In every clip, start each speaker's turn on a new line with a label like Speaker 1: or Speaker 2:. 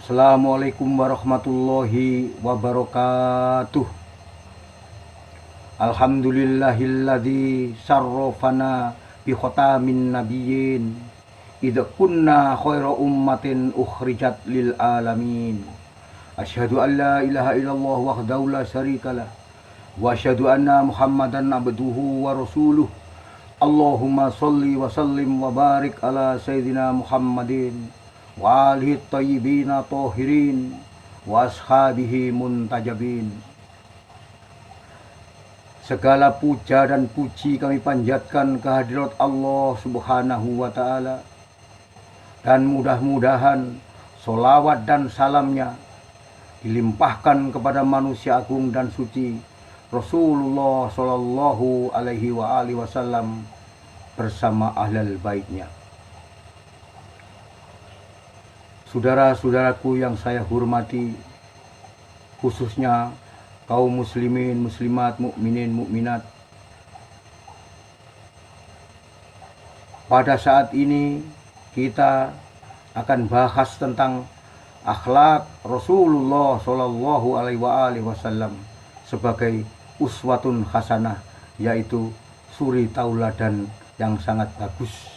Speaker 1: Assalamualaikum warahmatullahi wabarakatuh. Alhamdulillahilladzi syarrafana bi khatamin nabiyyin idza kunna khaira ummatin ukhrijat lil alamin. Asyhadu an la ilaha illallah wahdahu la syarikalah wa asyhadu anna Muhammadan abduhu wa rasuluh. Allahumma sholli wa sallim wa barik ala sayyidina Muhammadin wa alihi thayyibina tahirin wa ashabihi muntajabin. Segala puja dan puji kami panjatkan kehadirat Allah Subhanahu wa ta'ala, dan mudah-mudahan solawat dan salamnya dilimpahkan kepada manusia agung dan suci Rasulullah Shallallahu alaihi wasallam bersama ahlul baitnya. Saudara-saudaraku yang saya hormati, khususnya kaum muslimin, muslimat, mukminin, mukminat. Pada saat ini kita akan bahas tentang akhlak Rasulullah Shallallahu alaihi wasallam sebagai uswatun hasanah, yaitu suri tauladan yang sangat bagus.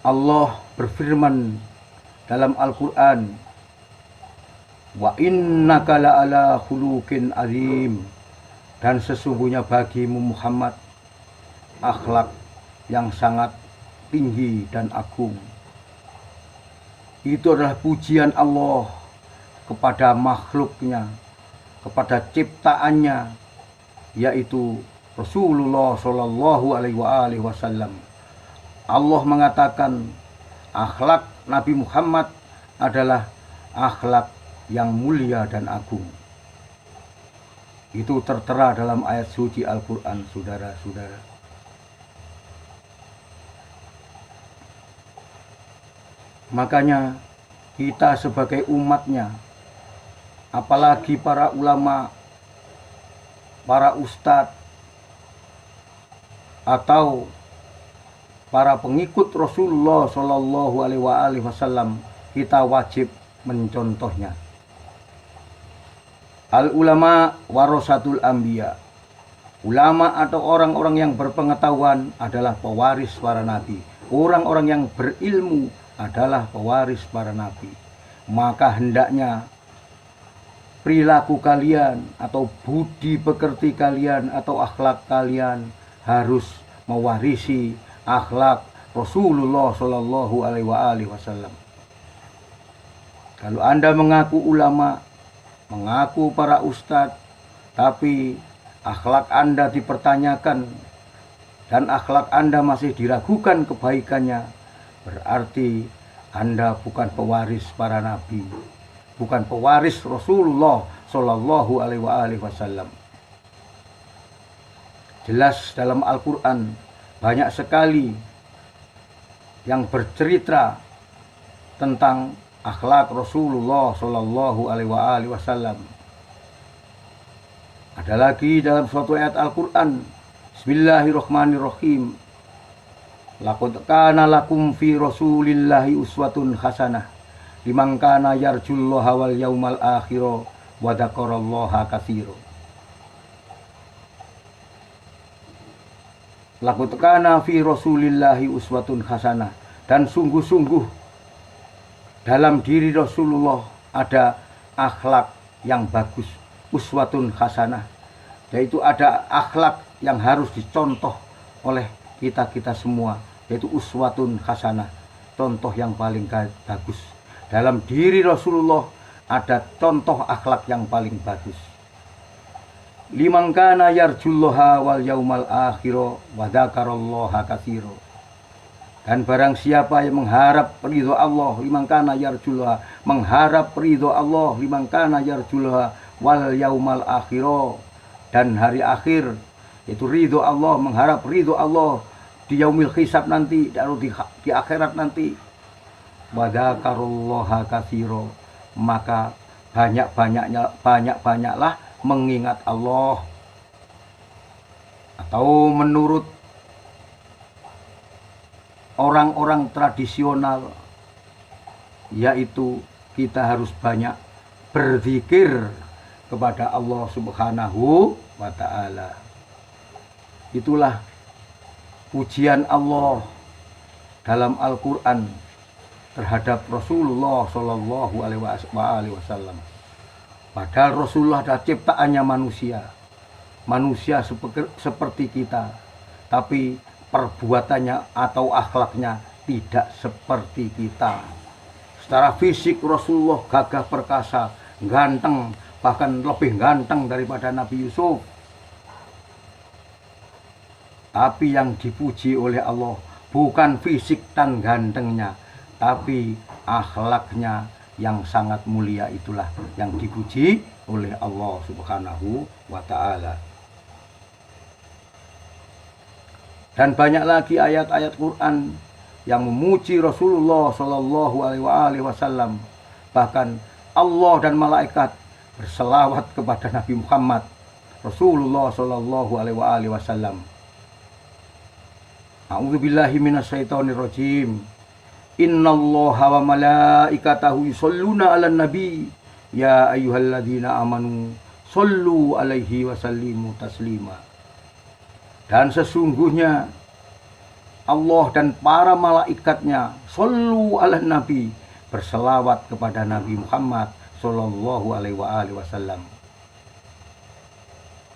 Speaker 1: Allah berfirman dalam Al-Quran, wa innaka la'ala khuluqin azim, dan sesungguhnya bagimu Muhammad akhlak yang sangat tinggi dan agung. Itu adalah pujian Allah kepada makhluknya, kepada ciptaannya, yaitu Rasulullah Shallallahu alaihi wasallam. Allah mengatakan akhlak Nabi Muhammad adalah akhlak yang mulia dan agung. Itu tertera dalam ayat suci Al-Quran, saudara-saudara. Makanya kita sebagai umatnya, apalagi para ulama, para ustadz, atau para pengikut Rasulullah Shallallahu alaihi wasallam, kita wajib mencontohnya. Al ulama warasatul anbiya. Ulama atau orang-orang yang berpengetahuan adalah pewaris para nabi. Orang-orang yang berilmu adalah pewaris para nabi. Maka hendaknya perilaku kalian atau budi pekerti kalian atau akhlak kalian harus mewarisi akhlak Rasulullah Shallallahu alaihi wasallam. Kalau Anda mengaku ulama, mengaku para ustadz, tapi akhlak Anda dipertanyakan dan akhlak Anda masih diragukan kebaikannya, berarti Anda bukan pewaris para nabi, bukan pewaris Rasulullah Shallallahu alaihi wasallam. Jelas dalam Al-Quran banyak sekali yang bercerita tentang akhlak Rasulullah Shallallahu alaihi wasallam. Ada lagi dalam suatu ayat Al-Quran, Bismillahirrahmanirrahim. Laqad kana lakum fi Rasulillahi uswatun hasanah liman kana yarjullaha wal yaumal akhir wa dzakarallaha katsiran. Laqad kana fi Rasulillahi uswatun hasanah, dan sungguh-sungguh dalam diri Rasulullah ada akhlak yang bagus, uswatun hasanah, yaitu ada akhlak yang harus dicontoh oleh kita semua, yaitu uswatun hasanah, contoh yang paling bagus. Dalam diri Rasulullah ada contoh akhlak yang paling bagus. Liman kana yarjullaha wal yaumal akhir wa dzakarallaha katsiran. Dan barang siapa yang mengharap ridho Allah, liman kana yarjullaha, mengharap ridho Allah, liman kana yarjullaha wal yaumal akhir, dan hari akhir, itu ridho Allah, mengharap ridho Allah di yaumil hisab nanti, di akhirat nanti. Wa dzakarallaha katsiran, maka banyak-banyaklah mengingat Allah. Atau menurut orang-orang tradisional, yaitu kita harus banyak berzikir kepada Allah Subhanahu wa Ta'ala. Itulah pujian Allah dalam Al-Quran terhadap Rasulullah Shallallahu Alaihi Wasallam. Padahal Rasulullah adalah ciptaannya manusia, manusia seperti kita, tapi perbuatannya atau akhlaknya tidak seperti kita. Secara fisik Rasulullah gagah perkasa, ganteng, bahkan lebih ganteng daripada Nabi Yusuf. Tapi yang dipuji oleh Allah bukan fisik dan gantengnya, tapi akhlaknya yang sangat mulia, itulah yang dipuji oleh Allah Subhanahu wa Ta'ala. Dan banyak lagi ayat-ayat Quran yang memuji Rasulullah Shallallahu Alaihi Wasallam. Bahkan Allah dan malaikat berselawat kepada Nabi Muhammad Rasulullah Shallallahu Alaihi Wasallam. A'udzubillahi minasyaitonirrajim. Innallaha wa malaikatahu yusholluna 'alan nabi ya ayyuhalladzina amanu shollu 'alaihi wa sallimu taslima. Dan sesungguhnya Allah dan para malaikatnya shollu 'alan nabi, berselawat kepada Nabi Muhammad sallallahu alaihi wasallam.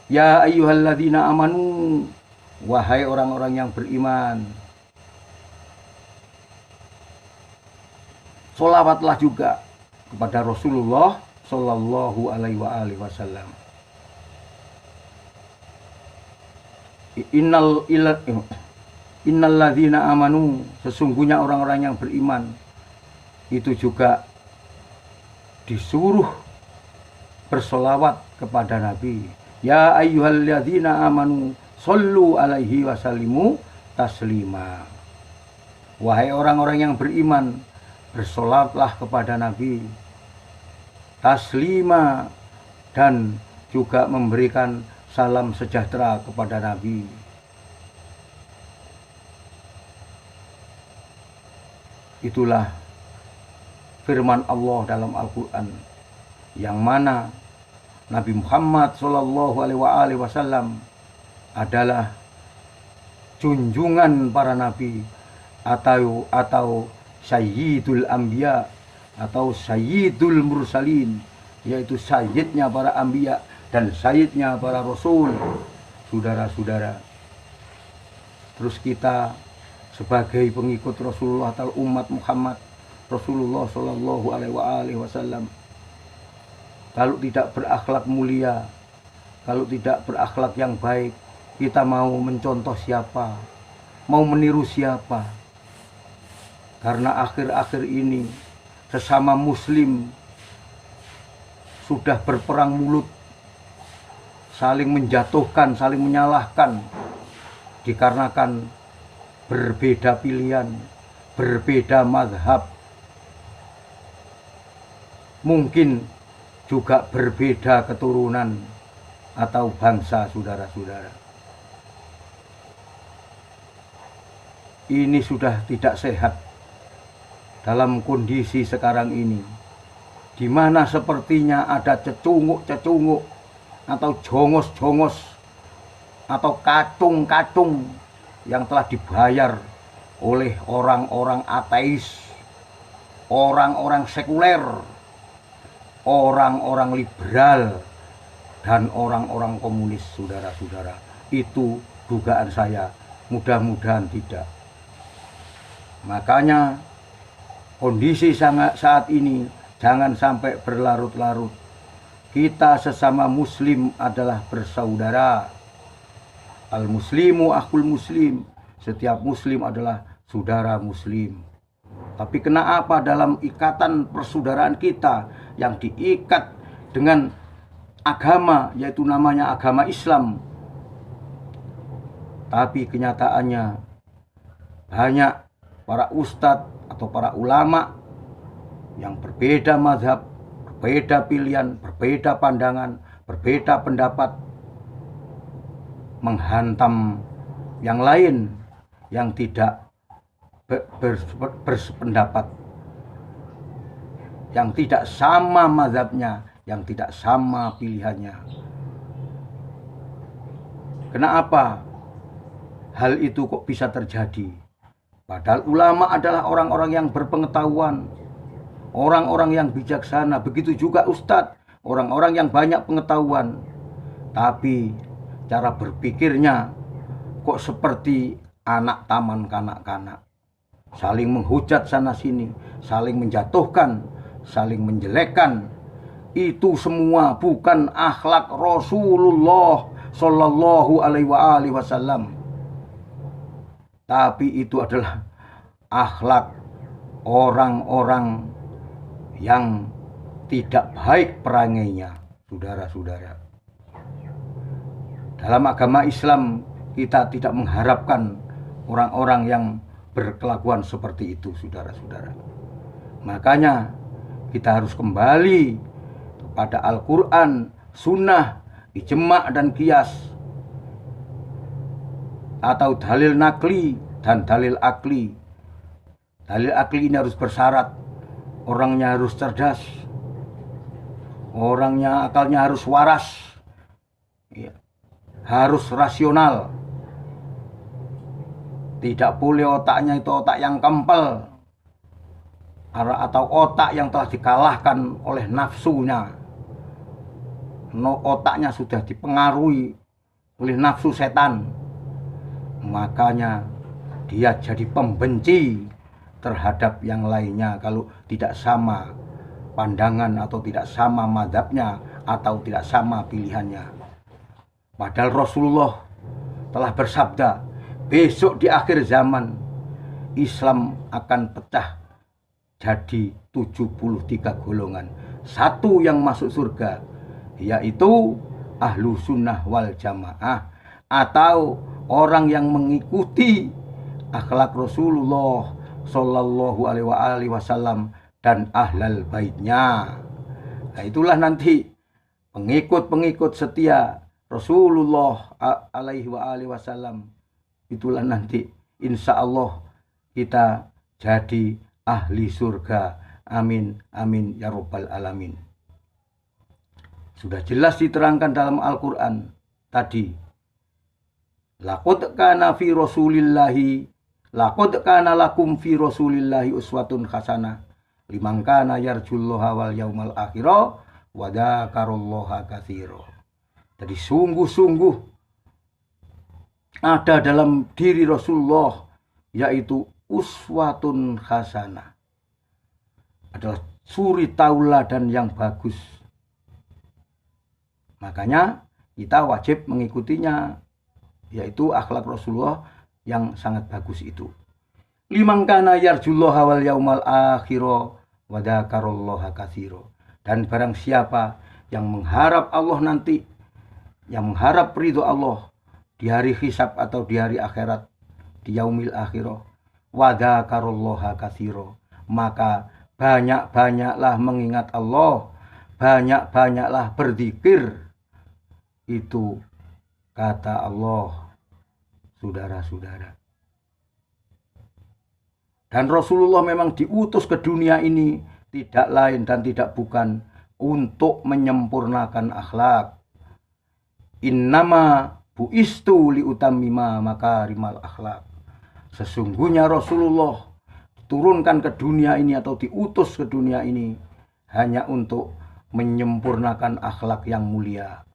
Speaker 1: Ya ayyuhalladzina amanu, wahai orang-orang yang beriman, sholawatlah juga kepada Rasulullah Sallallahu Alaihi Wasallam. Innal ladzina amanu, sesungguhnya orang-orang yang beriman itu juga disuruh bersolawat kepada Nabi. Ya ayyuhalladzina amanu shollu alaihi wasallimu taslima. Wahai orang-orang yang beriman, bersolatlah kepada Nabi taslima, dan juga memberikan salam sejahtera kepada Nabi. Itulah firman Allah dalam Al-Quran, yang mana Nabi Muhammad Sallallahu Alaihi Wasallam adalah junjungan para nabi atau Sayyidul Anbiya atau Sayyidul Mursalin, yaitu sayyidnya para anbiya dan sayyidnya para rasul. Saudara-saudara, terus kita sebagai pengikut Rasulullah atau umat Muhammad Rasulullah Shallallahu Alaihi Wasallam, kalau tidak berakhlak mulia, kalau tidak berakhlak yang baik, kita mau mencontoh siapa, mau meniru siapa? Karena akhir-akhir ini sesama muslim sudah berperang mulut, saling menjatuhkan, saling menyalahkan, dikarenakan berbeda pilihan, berbeda mazhab, mungkin juga berbeda keturunan atau bangsa. Saudara-saudara, ini sudah tidak sehat dalam kondisi sekarang ini, di mana sepertinya ada cecunguk-cecunguk atau jongos-jongos atau kacung-kacung yang telah dibayar oleh orang-orang ateis, orang-orang sekuler, orang-orang liberal, dan orang-orang komunis. Saudara-saudara, itu dugaan saya, mudah-mudahan tidak. Makanya kondisi saat ini jangan sampai berlarut-larut. Kita sesama muslim adalah bersaudara. Al-muslimu akhul muslim. Setiap muslim adalah saudara muslim. Tapi kenapa dalam ikatan persaudaraan kita yang diikat dengan agama, yaitu namanya agama Islam, tapi kenyataannya banyak para ustadz atau para ulama yang berbeda mazhab, berbeda pilihan, berbeda pandangan, berbeda pendapat, menghantam yang lain yang tidak bersependapat, yang tidak sama mazhabnya, yang tidak sama pilihannya. Kenapa hal itu kok bisa terjadi? Padahal ulama adalah orang-orang yang berpengetahuan, orang-orang yang bijaksana. Begitu juga ustadz, orang-orang yang banyak pengetahuan. Tapi cara berpikirnya kok seperti anak taman kanak-kanak. Saling menghujat sana sini, saling menjatuhkan, saling menjelekkan. Itu semua bukan akhlak Rasulullah Shallallahu Alaihi Wasallam. Tapi itu adalah akhlak orang-orang yang tidak baik perangainya, saudara-saudara. Dalam agama Islam kita tidak mengharapkan orang-orang yang berkelakuan seperti itu, saudara-saudara. Makanya kita harus kembali kepada Al-Quran, Sunnah, Ijma' dan Qiyas, atau dalil nakli dan dalil akli. Dalil akli ini harus bersyarat orangnya harus cerdas, orangnya akalnya harus waras, ya, harus rasional. Tidak boleh otaknya itu otak yang kempel atau otak yang telah dikalahkan oleh nafsunya. Otaknya sudah dipengaruhi oleh nafsu setan. Makanya dia jadi pembenci terhadap yang lainnya kalau tidak sama pandangan atau tidak sama mazhabnya atau tidak sama pilihannya. Padahal Rasulullah telah bersabda, besok di akhir zaman Islam akan pecah jadi 73 golongan. Satu yang masuk surga, yaitu ahlu sunnah wal jamaah, atau orang yang mengikuti akhlak Rasulullah Sallallahu Alaihi Wasallam dan ahlal baitnya. Nah, itulah nanti pengikut-pengikut setia Rasulullah Alaihi Wasallam. Itulah nanti insya Allah kita jadi ahli surga. Amin, amin ya rabbal alamin. Sudah jelas diterangkan dalam Al-Quran tadi. Laqad kana lakum fi Rasulillahi uswatun hasanah liman kana yarjullaha wal yaumal akhirah wa dzakarallaha katsira. Jadi sungguh-sungguh ada dalam diri Rasulullah yaitu uswatun hasanah. Adalah suri tauladan yang bagus. Makanya kita wajib mengikutinya, yaitu akhlak Rasulullah yang sangat bagus itu. Liman kana yarjullaha wal yaumal akhirah wa dzakarallaha katsira. Dan barang siapa yang mengharap Allah nanti, yang mengharap ridho Allah di hari hisab atau di hari akhirat, di yaumil akhirah, wa dzakarallaha katsira, maka banyak-banyaklah mengingat Allah, banyak-banyaklah berzikir. Itu kata Allah, saudara-saudara. Dan Rasulullah memang diutus ke dunia ini tidak lain dan tidak bukan untuk menyempurnakan akhlak. Innama buistu liutammima makarimal akhlak. Sesungguhnya Rasulullah diturunkan ke dunia ini atau diutus ke dunia ini hanya untuk menyempurnakan akhlak yang mulia.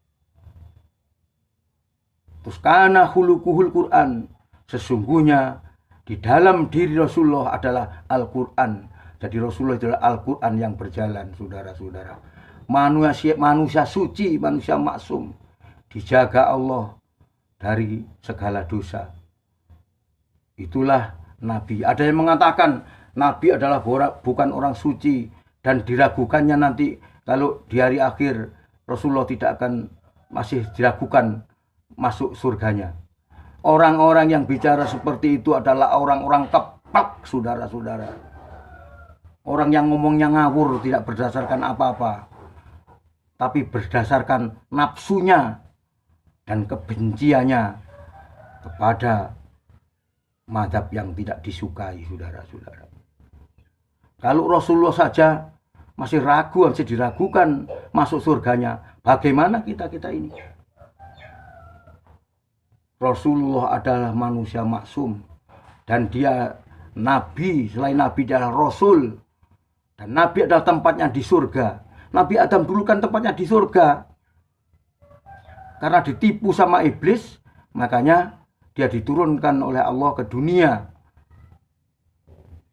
Speaker 1: Terus kana khuluquhul Quran, sesungguhnya di dalam diri Rasulullah adalah Al-Quran. Jadi Rasulullah adalah Al-Quran yang berjalan, saudara-saudara. Manusia suci, manusia maksum, dijaga Allah dari segala dosa. Itulah Nabi. Ada yang mengatakan Nabi adalah bukan orang suci dan diragukannya nanti kalau di hari akhir Rasulullah tidak akan, masih diragukan masuk surganya. Orang-orang yang bicara seperti itu adalah orang-orang keplak, saudara-saudara. Orang yang ngomongnya ngawur, tidak berdasarkan apa-apa, tapi berdasarkan nafsunya dan kebenciannya kepada mazhab yang tidak disukai, saudara-saudara. Kalau Rasulullah saja masih ragu, masih diragukan masuk surganya, bagaimana kita ini? Rasulullah adalah manusia maksum dan dia nabi, selain nabi dia adalah rasul, dan nabi adalah tempatnya di surga. Nabi Adam dulu kan tempatnya di surga, karena ditipu sama iblis, makanya dia diturunkan oleh Allah ke dunia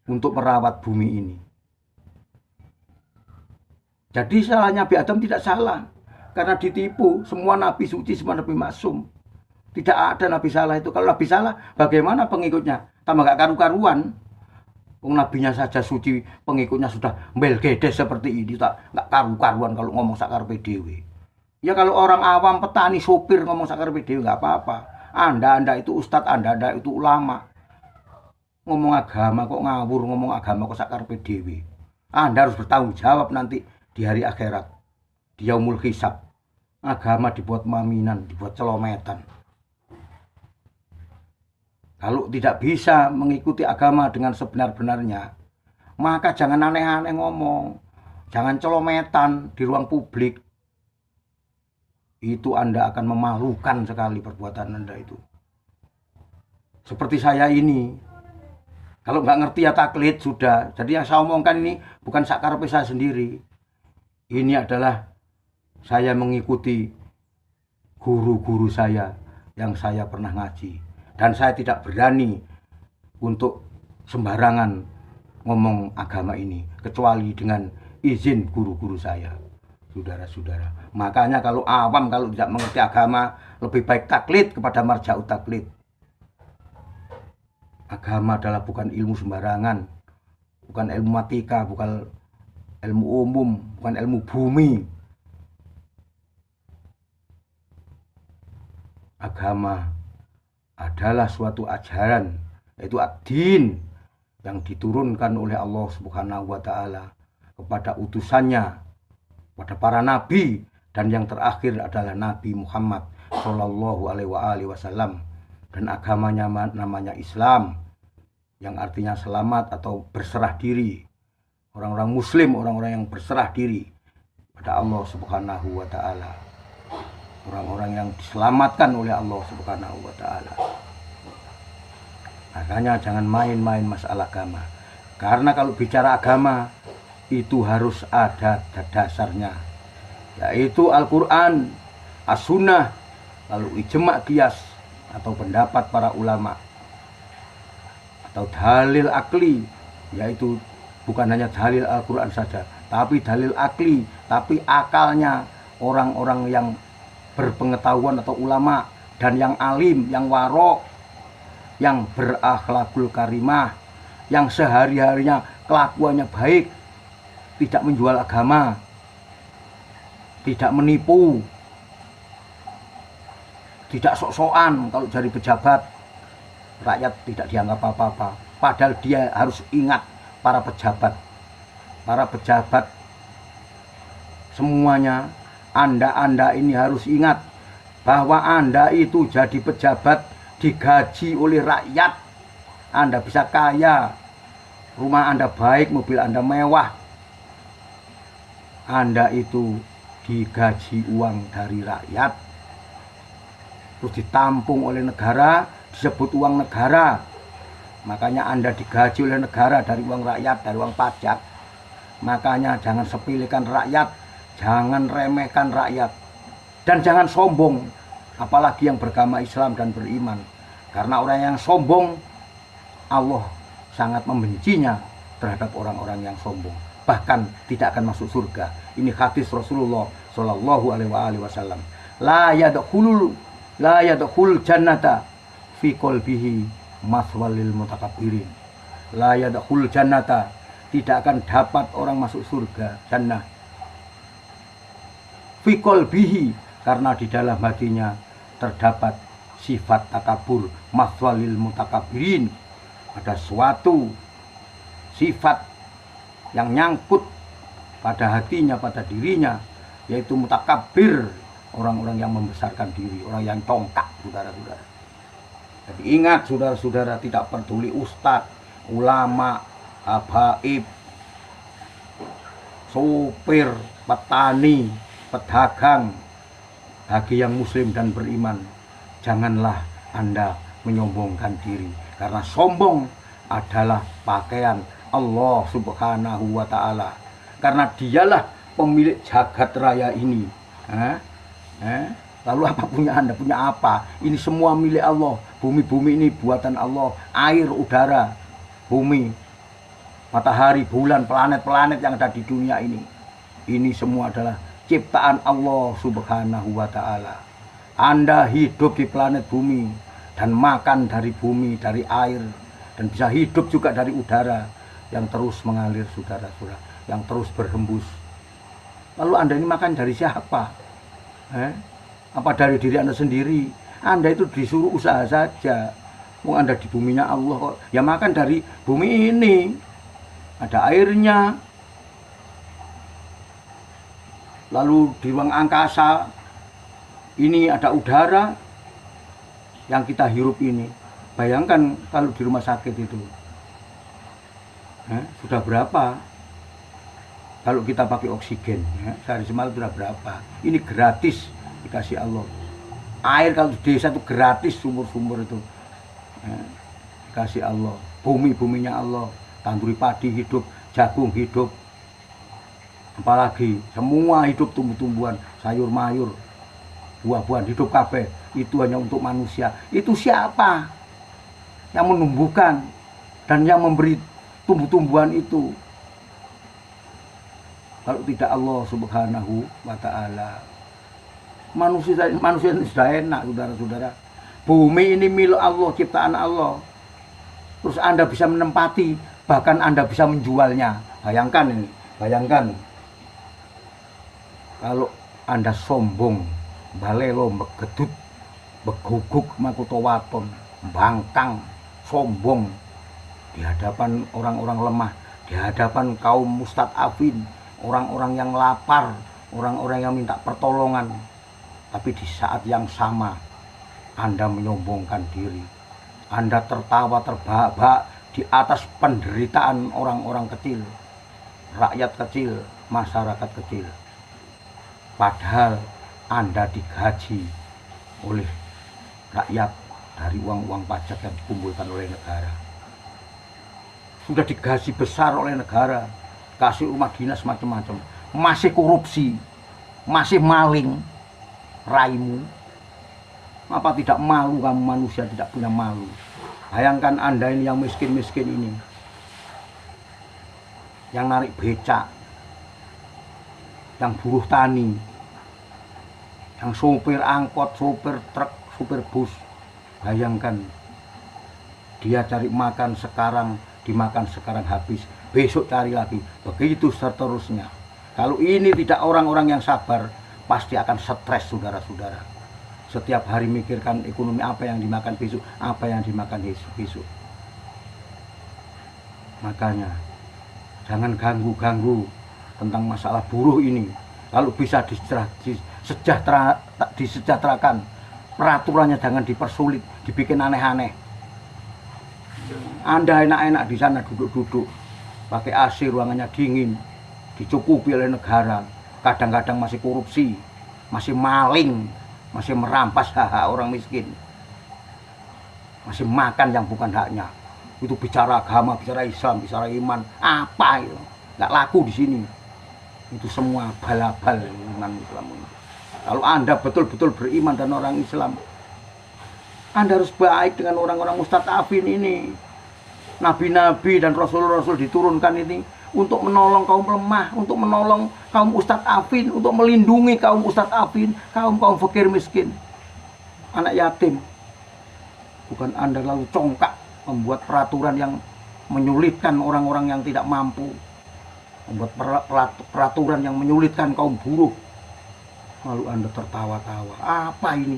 Speaker 1: untuk merawat bumi ini. Jadi salahnya Nabi Adam tidak salah, karena ditipu. Semua nabi suci, semua nabi maksum. Tidak ada nabi salah itu. Kalau nabi salah, bagaimana pengikutnya? Tambah gak karu-karuan. Nabinya saja suci, pengikutnya sudah belgedes seperti ini. Gak karu-karuan kalau ngomong sakarepe dhewe. Ya kalau orang awam, petani, sopir ngomong sakarepe dhewe gak apa-apa. Anda itu ustadz, Anda itu ulama. Ngomong agama kok ngawur, ngomong agama kok sakarepe dhewe. Anda harus bertanggung jawab nanti di hari akhirat, di yaumul hisab. Agama dibuat maminan, dibuat celometan. Kalau tidak bisa mengikuti agama dengan sebenar-benarnya, maka jangan aneh-aneh ngomong. Jangan celometan di ruang publik. Itu Anda akan memalukan sekali perbuatan Anda itu. Seperti saya ini. Kalau nggak ngerti ya taklid sudah. Jadi yang saya omongkan ini bukan sakarepe saya sendiri. Ini adalah saya mengikuti guru-guru saya yang saya pernah ngaji. Dan saya tidak berani untuk sembarangan ngomong agama ini, kecuali dengan izin guru-guru saya, saudara-saudara. Makanya kalau awam, kalau tidak mengerti agama, lebih baik taklid kepada marja'ut taklid. Agama adalah bukan ilmu sembarangan, bukan ilmu matika, bukan ilmu umum, bukan ilmu bumi. Agama adalah suatu ajaran, yaitu ad-din, yang diturunkan oleh Allah Subhanahu wa Ta'ala kepada utusannya, pada para nabi, dan yang terakhir adalah Nabi Muhammad Shallallahu Alaihi Wasallam. Dan agamanya namanya Islam, yang artinya selamat atau berserah diri. Orang-orang Muslim, orang-orang yang berserah diri pada Allah Subhanahu wa Ta'ala. Orang-orang yang diselamatkan oleh Allah Subhanahu wa Ta'ala. Makanya jangan main-main masalah agama. Karena kalau bicara agama, itu harus ada dasarnya, yaitu Al-Quran, As-Sunnah, lalu ijma' qiyas atau pendapat para ulama, atau dalil akli, yaitu bukan hanya dalil Al-Quran saja, tapi dalil akli, tapi akalnya orang-orang yang berpengetahuan atau ulama, dan yang alim, yang warok, yang berakhlakul karimah, yang sehari-harinya kelakuannya baik, tidak menjual agama, tidak menipu, tidak sok-sokan. Kalau jadi pejabat, rakyat tidak dianggap apa-apa. Padahal dia harus ingat para pejabat semuanya. Anda ini harus ingat bahwa Anda itu jadi pejabat digaji oleh rakyat. Anda bisa kaya, rumah Anda baik, mobil Anda mewah. Anda itu digaji uang dari rakyat, terus ditampung oleh negara, disebut uang negara. Makanya Anda digaji oleh negara dari uang rakyat, dari uang pajak. Makanya jangan sepelekan rakyat, jangan remehkan rakyat, dan jangan sombong, apalagi yang beragama Islam dan beriman. Karena orang yang sombong, Allah sangat membencinya terhadap orang-orang yang sombong, bahkan tidak akan masuk surga. Ini hadis Rasulullah Shallallahu Alaihi Wasallam. La yadkhul jannata fi qalbihi maswalil mutakabbirin. La yadkhul jannata, tidak akan dapat orang masuk surga jannah, fi qalbihi, karena di dalam hatinya terdapat sifat takabur, maswalil mutakabbirin. Ada suatu sifat yang nyangkut pada hatinya, pada dirinya, yaitu mutakabbir, orang-orang yang membesarkan diri, orang yang congkak, saudara-saudara. Jadi ingat saudara-saudara, tidak peduli ustadz, ulama, habaib, sopir, petani, pedagang, bagi yang muslim dan beriman, janganlah Anda menyombongkan diri, karena sombong adalah pakaian Allah Subhanahu wa Ta'ala, karena dialah pemilik jagat raya ini. Lalu apa punya Anda? Punya apa? Ini semua milik Allah. Bumi-bumi ini buatan Allah. Air, udara, bumi, matahari, bulan, planet-planet yang ada di dunia ini. Ini semua adalah ciptaan Allah Subhanahu wa Ta'ala. Anda hidup di planet bumi dan makan dari bumi, dari air, dan bisa hidup juga dari udara yang terus mengalir, saudara-saudara, yang terus berhembus. Lalu Anda ini makan dari siapa? Apa dari diri Anda sendiri? Anda itu disuruh usaha saja. Mau Anda di buminya Allah kok. Ya makan dari bumi ini. Ada airnya. Lalu di ruang angkasa ini ada udara yang kita hirup ini. Bayangkan kalau di rumah sakit itu. Sudah berapa? Kalau kita pakai oksigen, sehari semalam sudah berapa? Ini gratis dikasih Allah. Air kalau di desa itu gratis, sumur-sumur itu dikasih Allah. Bumi-buminya Allah. Tanduri padi hidup, jagung hidup, apalagi semua hidup, tumbuh-tumbuhan, sayur-mayur, buah-buahan hidup kabeh. Itu hanya untuk manusia. Itu siapa yang menumbuhkan dan yang memberi tumbuh-tumbuhan itu? Kalau tidak Allah Subhanahu wa Ta'ala. Manusia ini sudah enak, saudara-saudara. Bumi ini milik Allah, ciptaan Allah. Terus Anda bisa menempati, bahkan Anda bisa menjualnya. Bayangkan ini, bayangkan. Kalau Anda sombong, balelo, begedut, beguguk, makutowaton, bangkang, sombong di hadapan orang-orang lemah, di hadapan kaum mustadafin, orang-orang yang lapar, orang-orang yang minta pertolongan. Tapi di saat yang sama Anda menyombongkan diri, Anda tertawa terbahak-bahak di atas penderitaan orang-orang kecil, rakyat kecil, masyarakat kecil. Padahal Anda digaji oleh rakyat dari uang-uang pajak yang dikumpulkan oleh negara. Sudah digaji besar oleh negara, kasih rumah dinas macam-macam, masih korupsi, masih maling, raimu. Apa tidak malu kamu manusia, tidak punya malu? Bayangkan Anda ini yang miskin-miskin ini, yang narik becak, yang buruh tani, yang sopir angkot, sopir truk, sopir bus. Bayangkan, dia cari makan sekarang, dimakan sekarang habis, besok cari lagi, begitu seterusnya. Kalau ini tidak orang-orang yang sabar, pasti akan stres, saudara-saudara. Setiap hari mikirkan ekonomi, apa yang dimakan besok, apa yang dimakan besok. Makanya jangan ganggu-ganggu tentang masalah buruh ini. Kalau bisa disejahterakan, peraturannya jangan dipersulit, dibikin aneh-aneh. Anda enak-enak di sana duduk-duduk, pakai AC, ruangannya dingin, dicukupi oleh negara. Kadang-kadang masih korupsi, masih maling, masih merampas hak orang miskin, masih makan yang bukan haknya. Itu bicara agama, bicara Islam, bicara iman, apa itu? Nggak laku di sini. Itu semua bal-bal iman Islam ini. Kalau Anda betul-betul beriman dan orang Islam, Anda harus baik dengan orang-orang mustadafin ini. Nabi-nabi dan rasul-rasul diturunkan ini untuk menolong kaum lemah, untuk menolong kaum mustadafin, untuk melindungi kaum mustadafin, kaum fakir miskin, anak yatim. Bukan Anda lalu congkak membuat peraturan yang menyulitkan orang-orang yang tidak mampu, membuat peraturan yang menyulitkan kaum buruh. Lalu Anda tertawa-tawa. Apa ini?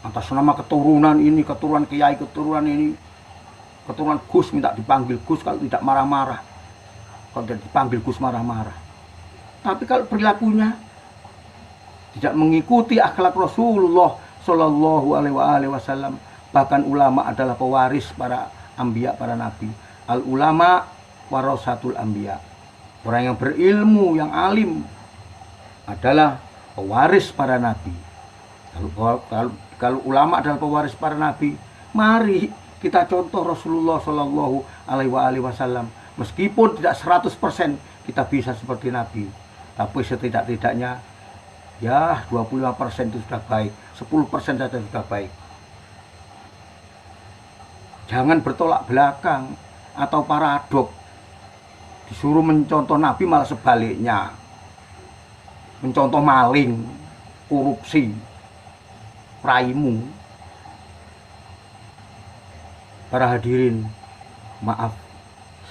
Speaker 1: Atas nama keturunan ini, keturunan kiai, keturunan ini, keturunan Gus minta dipanggil Gus, kalau tidak marah-marah. Kalau tidak dipanggil Gus marah-marah. Tapi kalau perilakunya tidak mengikuti akhlak Rasulullah Shallallahu Alaihi Wasallam. Bahkan ulama adalah pewaris para anbiya, para nabi. Al ulama warasatul anbiya. Orang yang berilmu, yang alim adalah pewaris para nabi. Kalau ulama adalah pewaris para nabi, mari kita contoh Rasulullah Shallallahu Alaihi Wasallam. Meskipun tidak 100% kita bisa seperti nabi, tapi setidak-tidaknya ya 25% itu sudah baik, 10% saja sudah baik. Jangan bertolak belakang atau paradok. Disuruh mencontoh nabi malah sebaliknya. Mencontoh maling, korupsi, raimu. Para hadirin, maaf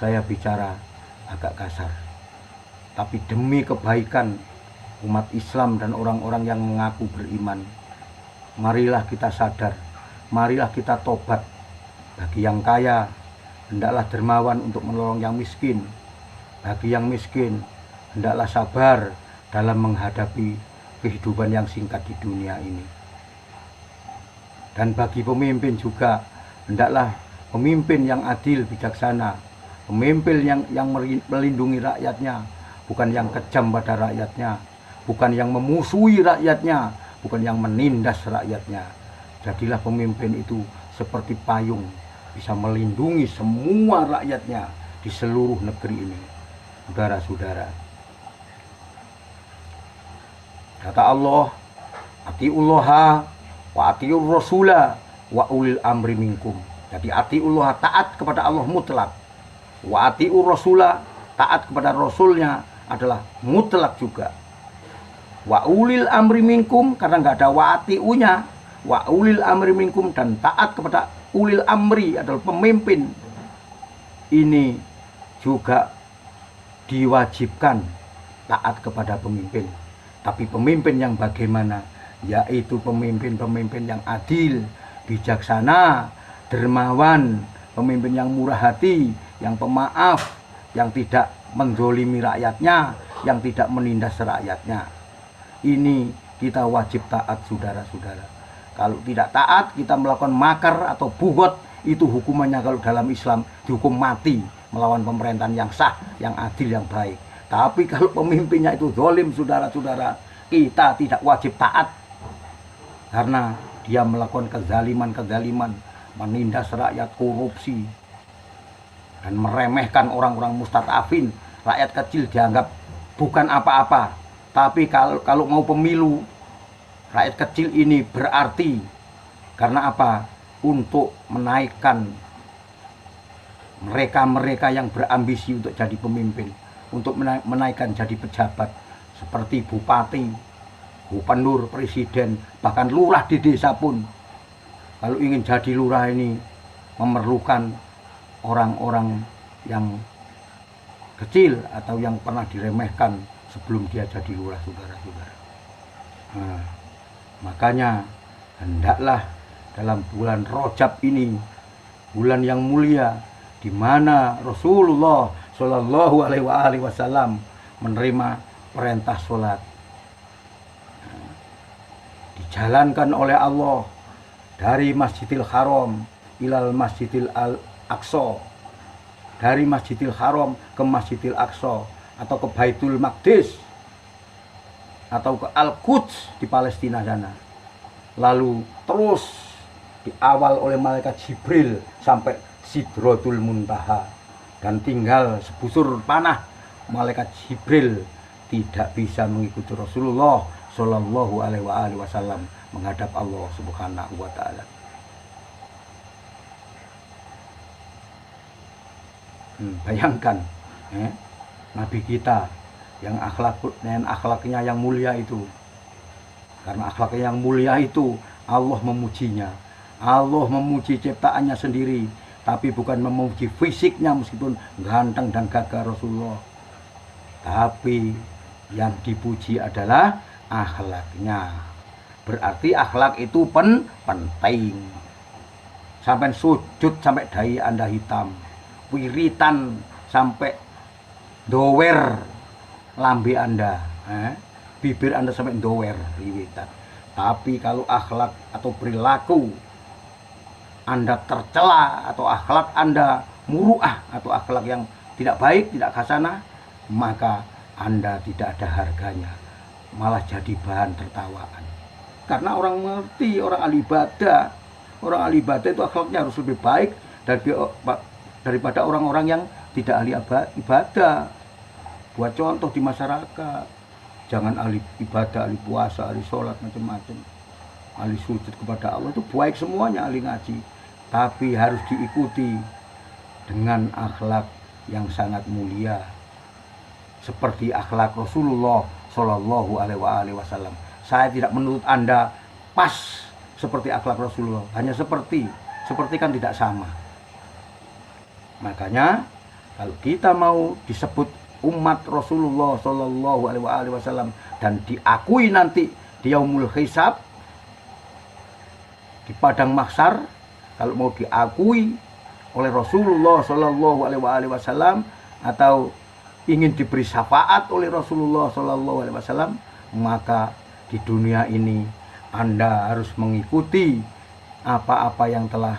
Speaker 1: saya bicara agak kasar, tapi demi kebaikan umat Islam dan orang-orang yang mengaku beriman, marilah kita sadar, marilah kita tobat. Bagi yang kaya, hendaklah dermawan untuk menolong yang miskin. Bagi yang miskin, hendaklah sabar dalam menghadapi kehidupan yang singkat di dunia ini. Dan bagi pemimpin juga, hendaklah pemimpin yang adil, bijaksana, pemimpin yang melindungi rakyatnya, bukan yang kejam pada rakyatnya, bukan yang memusuhi rakyatnya, bukan yang menindas rakyatnya. Jadilah pemimpin itu seperti payung, bisa melindungi semua rakyatnya di seluruh negeri ini. Saudara-saudara, kata Allah, atiullaha wa atiur rasula wa ulil amri minkum. Jadi atiullah, taat kepada Allah mutlak. Wa atiur rasula, taat kepada rasulnya adalah mutlak juga. Wa ulil amri minkum, karena nggak ada wa atiunya. Wa ulil amri minkum, dan taat kepada ulil amri adalah pemimpin. Ini juga diwajibkan taat kepada pemimpin. Tapi pemimpin yang bagaimana? Yaitu pemimpin-pemimpin yang adil, bijaksana, dermawan, pemimpin yang murah hati, yang pemaaf, yang tidak menzolimi rakyatnya, yang tidak menindas rakyatnya. Ini kita wajib taat, saudara-saudara. Kalau tidak taat, kita melakukan makar atau bugot, itu hukumannya kalau dalam Islam dihukum mati, melawan pemerintahan yang sah, yang adil, yang baik. Tapi kalau pemimpinnya itu zalim, saudara-saudara, kita tidak wajib taat, karena dia melakukan kezaliman, menindas rakyat, korupsi, dan meremehkan orang-orang mustadafin. Rakyat kecil dianggap bukan apa-apa. Tapi kalau mau pemilu, rakyat kecil ini berarti. Karena apa? Untuk menaikkan mereka-mereka yang berambisi untuk jadi pemimpin, untuk menaikkan jadi pejabat seperti bupati, gubernur, presiden, bahkan lurah di desa pun. Kalau ingin jadi lurah ini memerlukan orang-orang yang kecil atau yang pernah diremehkan sebelum dia jadi lurah, saudara-saudara. Nah, makanya hendaklah dalam bulan Rajab ini, bulan yang mulia, di mana Rasulullah Shallallahu Alaihi Wasallam menerima perintah sholat, dijalankan oleh Allah dari Masjidil Haram ilal Masjidil Aqsa, dari Masjidil Haram ke Masjidil Aqsa, atau ke Baitul Maqdis, atau ke Al-Quds di Palestina sana. Lalu terus diawal oleh malaikat Jibril sampai Sidratul Muntaha, dan tinggal sebusur panah malaikat Jibril tidak bisa mengikuti Rasulullah Shallallahu Alaihi Wasallam menghadap Allah Subhanahu wa Ta'ala. Bayangkan Nabi kita yang akhlaknya yang mulia itu, karena akhlaknya yang mulia itu Allah memujinya. Allah memuji ciptaannya sendiri, tapi bukan memuji fisiknya meskipun ganteng dan gagah Rasulullah. Tapi yang dipuji adalah akhlaknya. Berarti akhlak itu penting. Sampai sujud sampai dahi Anda hitam, wiritan sampai dower lambe Anda, bibir Anda sampai ndower liwitan. Tapi kalau akhlak atau perilaku Anda tercela, atau akhlak Anda muruah, atau akhlak yang tidak baik, tidak hasanah, maka Anda tidak ada harganya, malah jadi bahan tertawaan. Karena orang mengerti, orang ahli ibadah. Orang ahli ibadah itu akhlaknya harus lebih baik daripada orang-orang yang tidak ahli ibadah. Buat contoh di masyarakat, jangan ahli ibadah, ahli puasa, ahli sholat, macam-macam, ahli sujud kepada Allah, itu baik semuanya, ahli ngaji, tapi harus diikuti dengan akhlak yang sangat mulia, seperti akhlak Rasulullah Shallallahu Alaihi Wasallam. Saya tidak menuntut Anda pas seperti akhlak Rasulullah, hanya seperti kan tidak sama. Makanya kalau kita mau disebut umat Rasulullah Shallallahu Alaihi Wasallam dan diakui nanti di yaumul hisab, di padang mahsyar, kalau mau diakui oleh Rasulullah Shallallahu Alaihi Wasallam atau ingin diberi syafaat oleh Rasulullah Shallallahu Alaihi Wasallam, maka di dunia ini Anda harus mengikuti apa-apa yang telah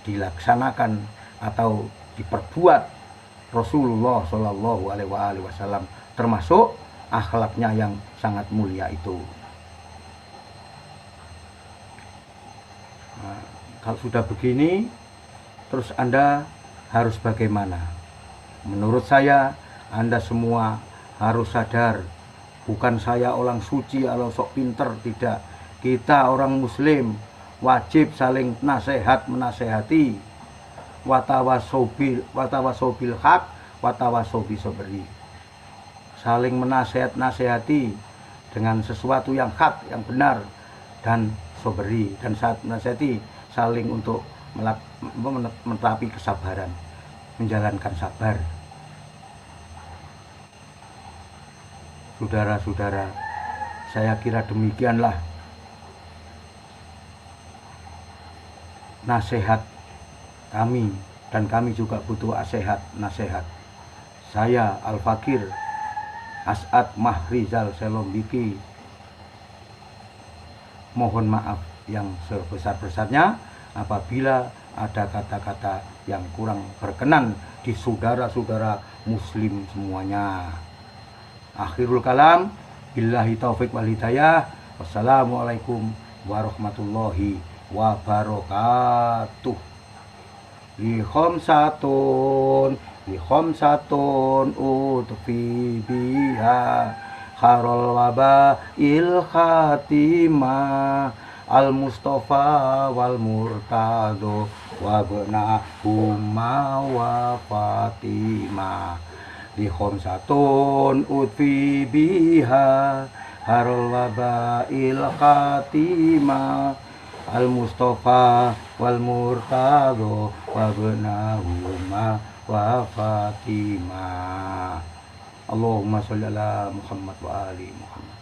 Speaker 1: dilaksanakan atau diperbuat Rasulullah Shallallahu Alaihi Wasallam, termasuk akhlaknya yang sangat mulia itu. Nah, kalau sudah begini, terus Anda harus bagaimana? Menurut saya, Anda semua harus sadar, bukan saya orang suci atau sok pinter, tidak. Kita orang muslim wajib saling menasehati, watawasobil haq, watawasobi sobri. Saling nasihati dengan sesuatu yang hak, yang benar, dan sobri. Dan saat menasihati, saling untuk menerapi kesabaran, menjalankan sabar. Saudara-saudara, saya kira demikianlah nasihat kami, dan kami juga butuh nasihat. Saya Al-Fakir As'ad Mahrizal Selombiki mohon maaf yang sebesar-besarnya apabila ada kata-kata yang kurang berkenan di saudara-saudara muslim semuanya. Akhirul kalam, billahi taufik wal hidayah. Wassalamualaikum warahmatullahi wabarakatuh. Li khomsatun utfi biha kharol waba il khatimah al mustafa wal murtado wabna humma wa fatimah. Li khomsatun utfi biha kharol waba il khatimah al mustafa wal murtado wabnahuma wa fatimah. Allahumma sholli ala Muhammad wa ali Muhammad.